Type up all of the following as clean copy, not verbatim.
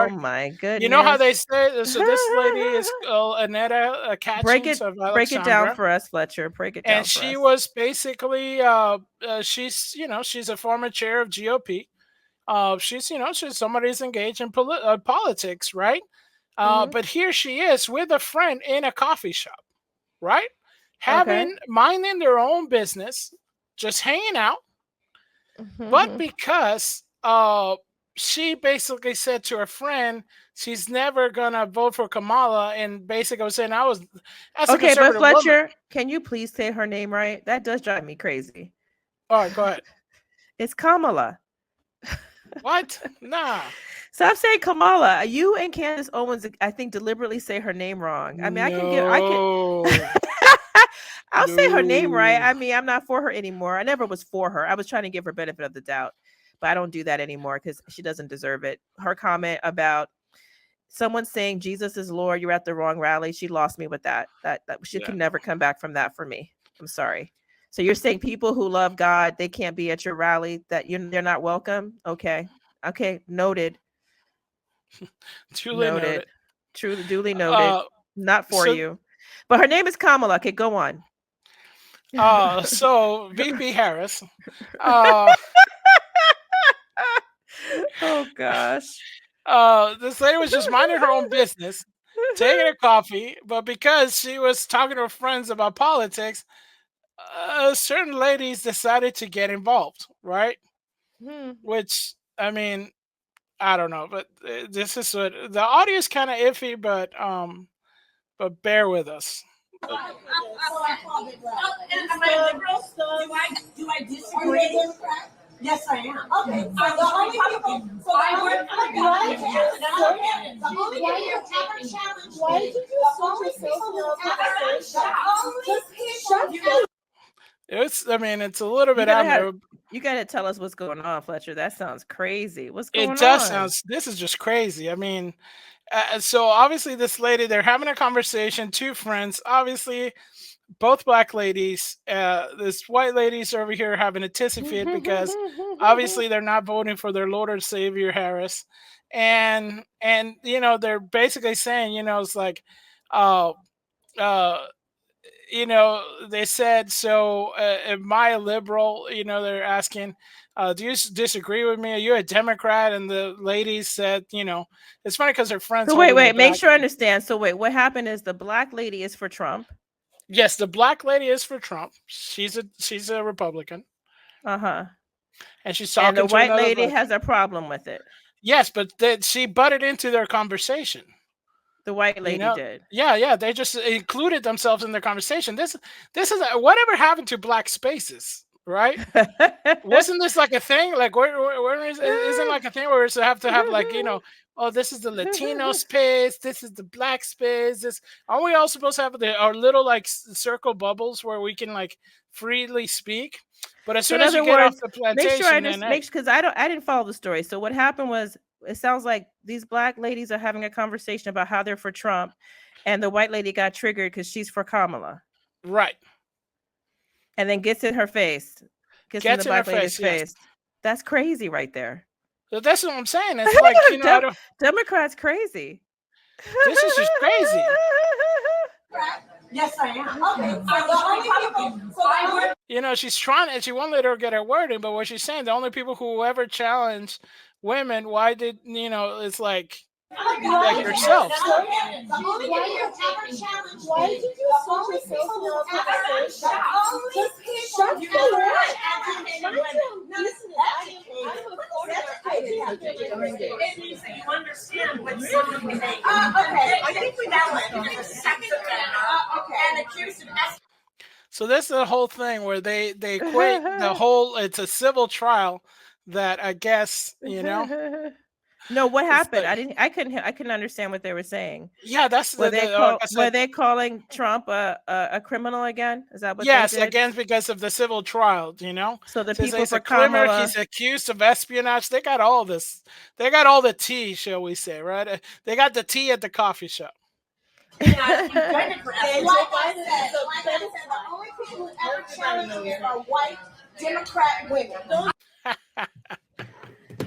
Oh are. my You know how goodness. they say, so this lady is Annetta Catchings of Break it down Alexandria. for us, Fletcher. Break it And down for she us. was basically, she's a former chair of GOP. She's somebody who's engaged in politics, right? Hmm. But here she is with a friend in a coffee shop, right? Okay. Minding their own business, just hanging out. But because she basically said to her friend she's never gonna vote for Kamala, and basically was saying I was, as a Okay, but conservative woman. Fletcher, can you please say her name right? That does drive me crazy. All right, go ahead. It's Kamala. What? Nah. Stop saying Kamala. You and Candace Owens, I think, deliberately say her name wrong. I mean, I could. No. I'll say her name right. No. I mean, I'm not for her anymore. I never was for her. I was trying to give her benefit of the doubt, but I don't do that anymore because she doesn't deserve it. Her comment about someone saying Jesus is Lord, you're at the wrong rally. She lost me with that. That she Yeah. can never come back from that for me. I'm sorry. So you're saying people who love God, they can't be at your rally, that they're not welcome? Okay. Okay, noted. Duly Noted. noted. Truly, duly noted. Uh, Not for so you. But her name is Kamala. Okay, go on. so VP Harris, uh, Oh gosh. this lady was just minding her own business, taking a coffee, but because she was talking to her friends about politics, certain ladies decided to get involved, right? Hmm. Which, I mean, I don't know, but this is what the audio is kind of iffy, but bear with us. Am I liberal? Do I disagree? Yes, I am. Okay, so the only people, so I work for the only people who ever challenged Why me, did you the switch only yourself people in who our ever, conversation? the only people you It's a little bit out there. You gotta tell us what's going on, Fletcher. That sounds crazy. What's It going just on? sounds. This is just crazy. I mean, so obviously this lady, they're having a conversation. Two friends, obviously, both black ladies. This white lady's over here having a tissy fit because obviously they're not voting for their Lord and Savior Harris, and they're basically saying it's like, uh, uh, they said, so am I a liberal? They're asking, do you disagree with me? Are you a Democrat? And the lady said, it's funny because her friend's So wait, holding the wait, make black. sure I understand. So wait, what happened is the black lady is for Trump. Yes, the black lady is for Trump. She's a Republican, Uh-huh. and she's And the talking to white another lady black. has a problem with it. Yes, but she butted into their conversation. The white You lady know, did. yeah, they just included themselves in their conversation. This is whatever happened to black spaces, right? Wasn't this like a thing? Like, where isn't like a thing where it's have to have like oh, this is the Latino space, this is the black space. This aren't we all supposed to have our little like circle bubbles where we can like freely speak? But as So soon in as you other get off words, the make sure I plantation, then understand, hey, because I didn't follow the story. So what happened was, it sounds like these black ladies are having a conversation about how they're for Trump, and the white lady got triggered because she's for Kamala, right, and then gets in her face, gets in the gets in her black lady's face. Yes, face. That's crazy right there. so that's what I'm saying. It's like I don't. Democrats crazy. This is just crazy. Yes, I am. Okay, so the only people, so I work. She's trying, and she won't let her get her word in. But what she's saying, the only people who ever challenge women, why did it's like yourselves. Why did you switch yourself in our conversation? Shut You understand what someone can make. Okay, I think we and accused of. So this is the whole thing where they equate the whole. It's a civil trial that I guess No, what it's happened? like, I couldn't understand what they were saying. yeah, that's Were like I said. they calling Trump a criminal again? Is that what they Yes, did? again because of the civil trial, So the Since people he's for a criminal, Kamala. he's accused of espionage. They got all this. They got all the tea, shall we say, right? They got the tea at the coffee shop. The only people who ever challenged me are white Democrat women.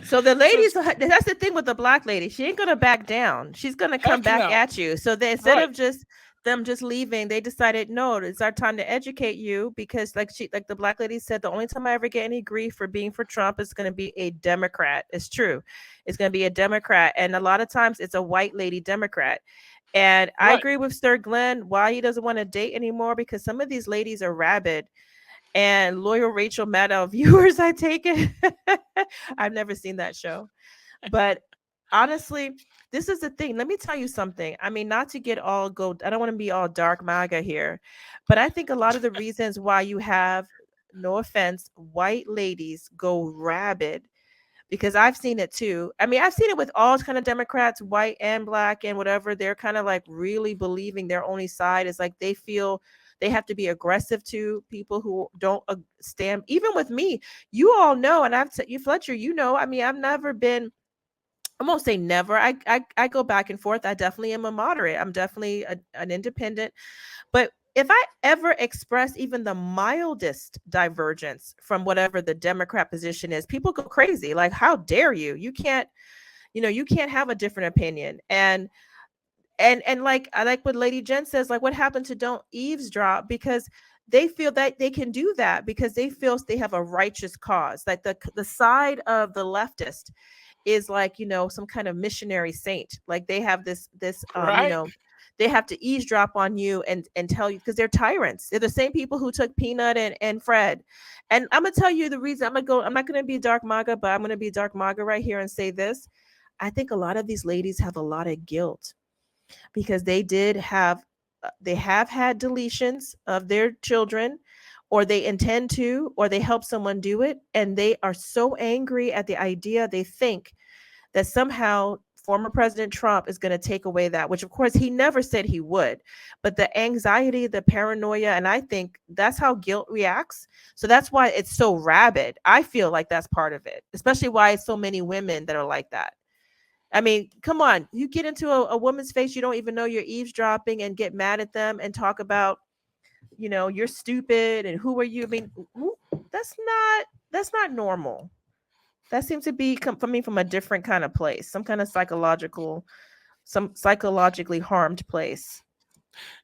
So the ladies, that's the thing with the black lady. She ain't gonna back down. She's gonna come Heck back no. at you. So they, instead Right. of just them just leaving, they decided, no, it's our time to educate you, because like the black lady said, the only time I ever get any grief for being for Trump is gonna be a Democrat. It's true. It's gonna be a Democrat. And a lot of times it's a white lady Democrat. And I Right. agree with Sir Glenn why he doesn't want to date anymore, because some of these ladies are rabid. And loyal Rachel Maddow viewers, I take it. I've never seen that show. But honestly, this is the thing. Let me tell you something. I mean, not to get all go, I don't want to be all dark MAGA here, but I think a lot of the reasons why you have, no offense, white ladies go rabid, because I've seen it too. I mean, I've seen it with all kind of Democrats, white and black and whatever. They're kind of like really believing their only side is like they feel they have to be aggressive to people who don't stand. Even with me, you all know, and I've said, you Fletcher, you know, I mean, I've never been, I won't say never. I go back and forth. I definitely am a moderate. I'm definitely an independent. But if I ever express even the mildest divergence from whatever the Democrat position is, people go crazy. Like, how dare you? You can't, you can't have a different opinion. And like I like what Lady Jen says, like, what happened to don't eavesdrop? Because they feel that they can do that because they feel they have a righteous cause. Like the side of the leftist is like, some kind of missionary saint. Like they have this Right. they have to eavesdrop on you and tell you, because they're tyrants. They're the same people who took Peanut and Fred. And I'm gonna tell you the reason. I'm not gonna be dark MAGA, but I'm gonna be dark MAGA right here and say this. I think a lot of these ladies have a lot of guilt because they have had deletions of their children, or they intend to, or they help someone do it, and they are so angry at the idea. They think that somehow former President Trump is going to take away that, which of course he never said he would, but the anxiety, the paranoia, and I think that's how guilt reacts. So that's why it's so rabid. I feel like that's part of it, especially why it's so many women that are like that. I mean, come on, you get into a woman's face, you don't even know you're eavesdropping, and get mad at them and talk about, you're stupid and who are you? I mean, that's not normal. That seems to be coming from a different kind of place, some psychologically harmed place.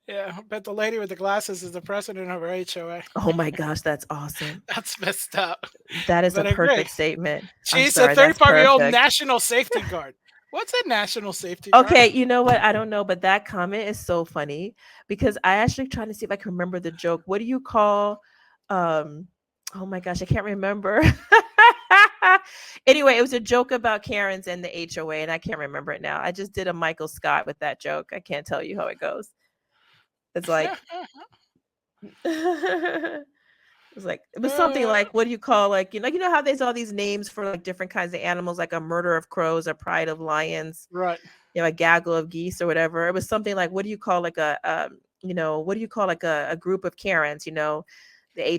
Yeah, but the lady with the glasses is the president of our HOA. Oh my gosh, that's awesome. That's messed up. That is But a I agree. perfect statement. I'm She's a sorry, that's 35-year-old perfect. national safety guard. What's a national safety guard? Okay, you know what? I don't know, but that comment is so funny because I actually trying to see if I can remember the joke. What do you call oh my gosh, I can't remember. Anyway, it was a joke about Karens and the HOA, and I can't remember it now. I just did a Michael Scott with that joke. I can't tell you how it goes. It's like it was something like, what do you call, like, how there's all these names for like different kinds of animals, like a murder of crows, a pride of lions, right. A gaggle of geese or whatever. It was something like, what do you call like what do you call like a group of Karens, the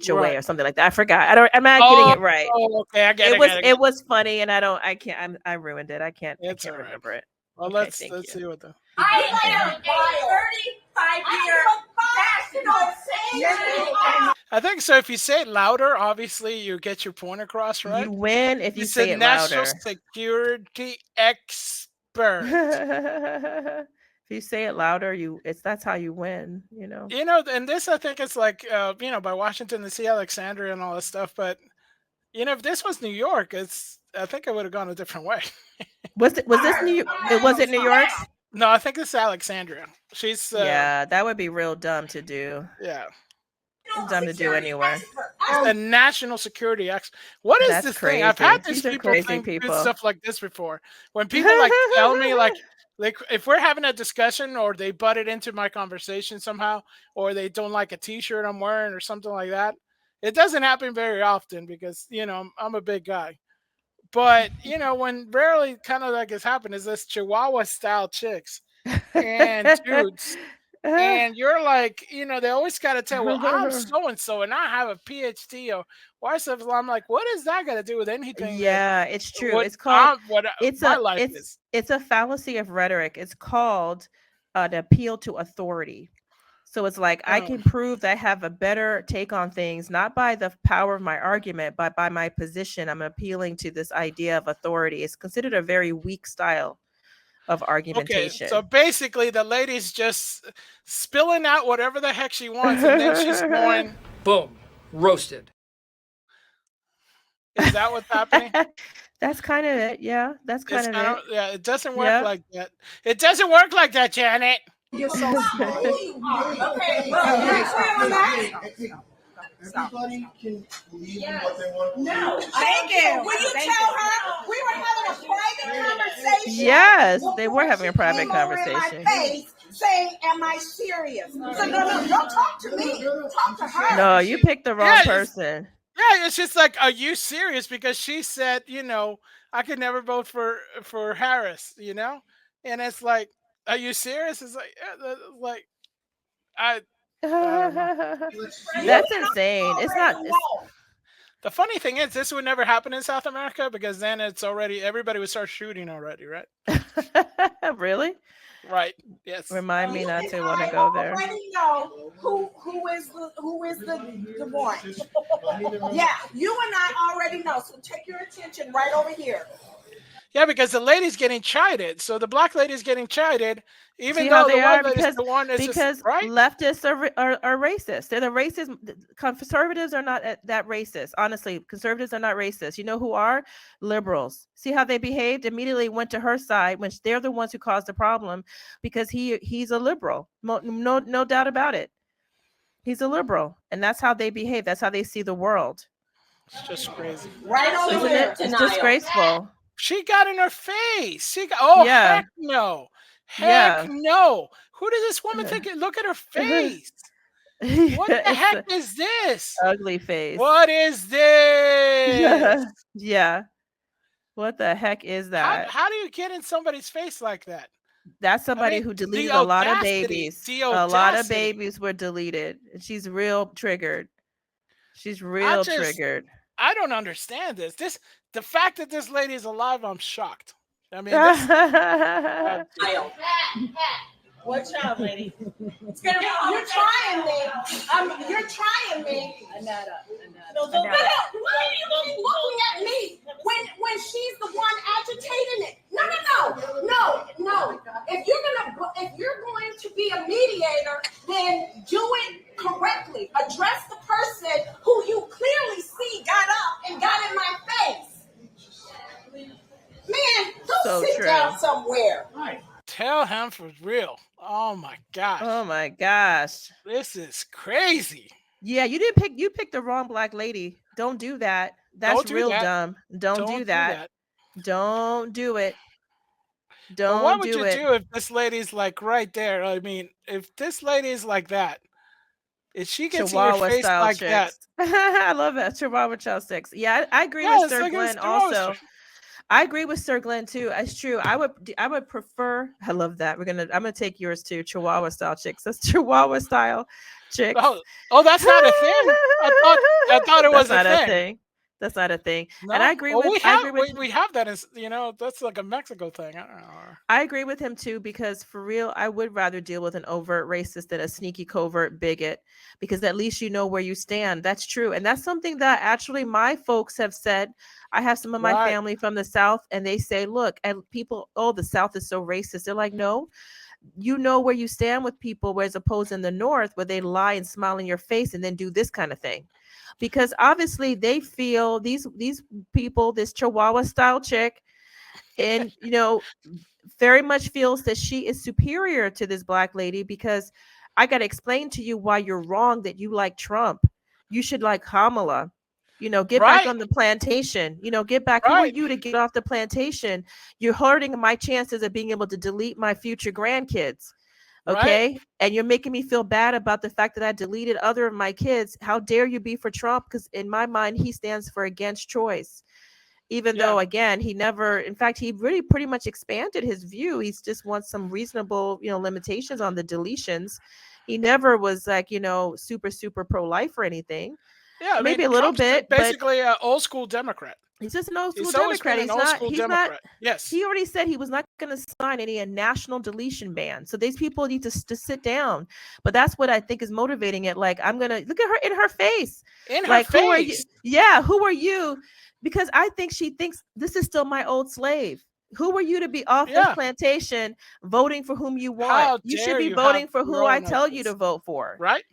HOA Right. or something like that. I forgot. I'm not getting it right. Oh, okay, I get it. It was funny, and I can't. I ruined it. I can't It's remember it. Well, Okay, let's thank you. see what the. I am a 35-year I think so. If you say it louder, obviously you get your point across, right? You win if you He's say a it national louder. security expert. If you say it louder, that's how you win. And this I think is like by Washington D.C., Alexandria, and all this stuff. But if this was New York, I think it would have gone a different way. Was this New York? It wasn't New York. No, I think it's Alexandria. She's yeah, that would be real dumb to do. Yeah. It's dumb to do anywhere. A national security expert. What is That's this crazy. thing? I've had these These are people crazy think people. stuff like this before. When people tell me like if we're having a discussion or they butted into my conversation somehow, or they don't like a T-shirt I'm wearing or something like that. It doesn't happen very often because I'm a big guy. But when rarely kind of like has happened is this Chihuahua style chicks and dudes. And you're like, they always got to tell, well, I'm so and so, and I have a PhD, or why stuff. I'm like, what is that got to do with anything? Yeah, it's true. It's called. It's a fallacy of rhetoric. It's called an appeal to authority. So it's like I Oh. can prove that I have a better take on things, not by the power of my argument, but by my position. I'm appealing to this idea of authority. It's considered a very weak style of Okay, argumentation. so basically the lady's just spilling out whatever the heck she wants, and then she's going, Boom. Roasted. is that what's happening? That's kind of it. Yeah, that's kind of it. Yeah, it doesn't work Yeah. like that. It doesn't work like that, Janet. You're so smart. Okay, well, you're clear on that? Everybody can believe in what they want to believe. No, thank you. Will you tell her we were having a private conversation? Yes, they were before having a she private came over in conversation. my face saying, "Am I serious?" So no, don't talk to me. Talk to her. No, you picked the wrong Yeah, person. Yeah, it's just like, are you serious? Because she said, I could never vote for Harris, and it's like, are you serious? It's like, I don't know. That's insane. It's not. The funny thing is, this would never happen in South America because then everybody would start shooting already, right? Really? Right. Yes. Remind me not to want to I go there. already know who is the one. Yeah, you and I already know. So take your attention right over here. Yeah, because the lady's getting chided. So the black lady's getting chided, even See how though the they are? white lady's the one that's Because just, right? leftists are racist. They're the racist. Conservatives are not that racist. Honestly, conservatives are not racist. You know who are? Liberals. See how they behaved? Immediately went to her side when they're the ones who caused the problem because he's a liberal. No doubt about it. He's a liberal, and that's how they behave. That's how they see the world. It's just crazy. Right over Isn't there. it? It's disgraceful. She got in her face. Yeah. Heck no. Yeah. Heck no. Who does this woman think? Look at her face. What the It's heck a is this? ugly face. What is this? Yeah. What the heck is that? How do you get in somebody's face like that? That's somebody who deleted a lot of babies. A lot of babies were deleted. And she's real triggered. She's real triggered. I don't understand this. The fact that this lady is alive, I'm shocked. I mean, Watch out, lady. You're trying me. You're trying me. Annetta. No, why do you keep looking at me when she's the one agitating it? No. If you're going to be a mediator, then do it correctly. Address the person who you clearly see got up and got in my face. Man, go sit down somewhere. Tell him for real. Oh my gosh. Oh my gosh. This is crazy. Yeah, you picked the wrong black lady. Don't do that. That's real dumb. Don't do that. Don't do it. Don't what would do you it. do if this lady's like right there? I mean, if this lady is like that, if she gets in your face like that. I love that. Chihuahua Chow Sticks. Yeah, I agree with Sir Glenn also. I agree with Sir Glenn too. It's true. I would prefer. I love that. I'm gonna take yours too. Chihuahua style chicks. That's Chihuahua style chicks. Oh, that's not a thing. I thought it was a thing. That's not a thing. No? And I agree with. We have that as that's like a Mexico thing. I don't know. I agree with him too because for real, I would rather deal with an overt racist than a sneaky covert bigot because at least you know where you stand. That's true, and that's something that actually my folks have said. I have some of my family from the South, and they say, "Look, and people, the South is so racist." They're like, "No, you know where you stand with people, whereas opposed in the North, where they lie and smile in your face and then do this kind of thing." Because obviously they feel these people, this Chihuahua style chick, and very much feels that she is superior to this black lady because I got to explain to you why you're wrong that you like Trump. You should like Kamala. Get back on the plantation. Get back. Who are you to get off the plantation? You're hurting my chances of being able to delete my future grandkids. Okay. Right. And you're making me feel bad about the fact that I deleted other of my kids. How dare you be for Trump? Because in my mind, he stands for against choice. Even though, again, he never, in fact, he really pretty much expanded his view. He just wants some reasonable, limitations on the deletions. He never was like, super, super pro-life or anything. Yeah, maybe a little bit. Basically, an old school Democrat. He's just an old school He's always Democrat. been an old school He's not. Democrat. Yes. He already said he was not going to sign a national deletion ban. So these people need to sit down. But that's what I think is motivating it. Like, I'm going to look at her in her face. In her Like, face. who are you? Yeah, who are you? Because I think she thinks this is still my old slave. Who are you to be off this plantation voting for whom you want? How You should dare be you voting have for who grown I like tell you this. to vote for. Right?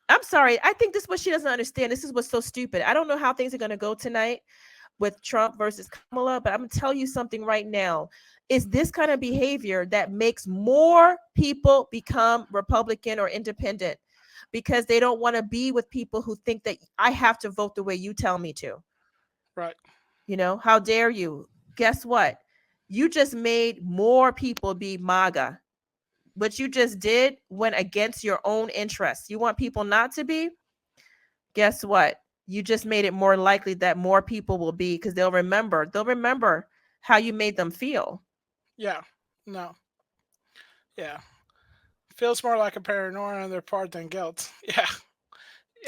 I'm sorry. I think this is what she doesn't understand. This is what's so stupid. I don't know how things are going to go tonight with Trump versus Kamala, but I'm going to tell you something right now. Is this kind of behavior that makes more people become Republican or independent because they don't want to be with people who think that I have to vote the way you tell me to. Right. You know, how dare you? Guess what? You just made more people be MAGA. What you just did went against your own interests. You want people not to be? Guess what? You just made it more likely that more people will be, because they'll remember how you made them feel. Yeah. No. Yeah. Feels more like a paranoia on their part than guilt. Yeah.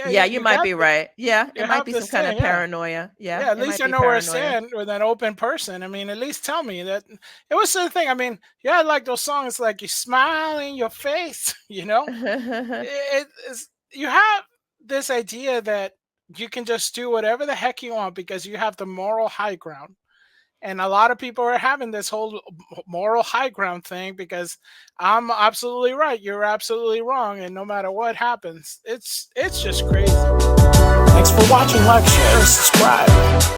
Yeah, you might be right. Yeah, it might be some kind of thing, yeah. paranoia. Yeah, Yeah, at it least might I be know where I paranoia. stand with an open person. I mean, at least tell me that it was the thing. I mean, yeah, like those songs like you smile in your face, you know? It is, you have this idea that you can just do whatever the heck you want because you have the moral high ground. And a lot of people are having this whole moral high ground thing because I'm absolutely right, you're absolutely wrong, and no matter what happens, it's just crazy. Thanks for watching. Like, share, subscribe.